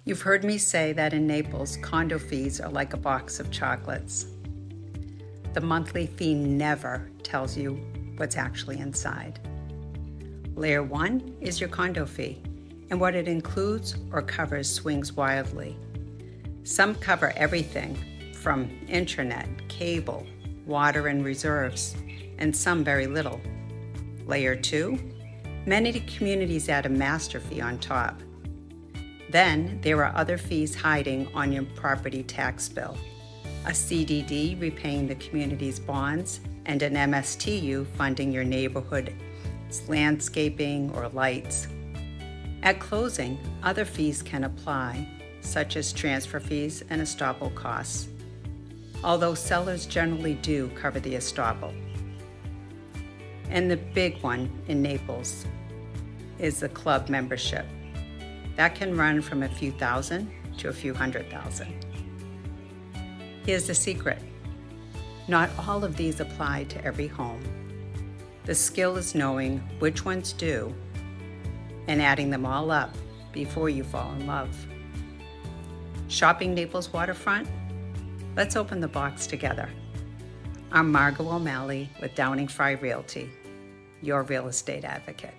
You've heard me say that in Naples, condo fees are like a box of chocolates. The monthly fee never tells you what's actually inside. Layer 1 is your condo fee, and what it includes or covers swings wildly. Some cover everything from internet, cable, water, and reserves, and some very little. Layer 2, many communities add a master fee on top. Then there are other fees hiding on your property tax bill, a CDD repaying the community's bonds, and an MSTU funding your neighborhood's landscaping or lights. At closing, other fees can apply, such as transfer fees and estoppel costs, although sellers generally do cover the estoppel. And the big one in Naples is the club membership. That can run from a few thousand to a few $100,000. Here's the secret. Not all of these apply to every home. The skill is knowing which ones do and adding them all up before you fall in love. Shopping Naples waterfront? Let's open the box together. I'm Margot O'Malley with Downing Fry Realty, your real estate advocate.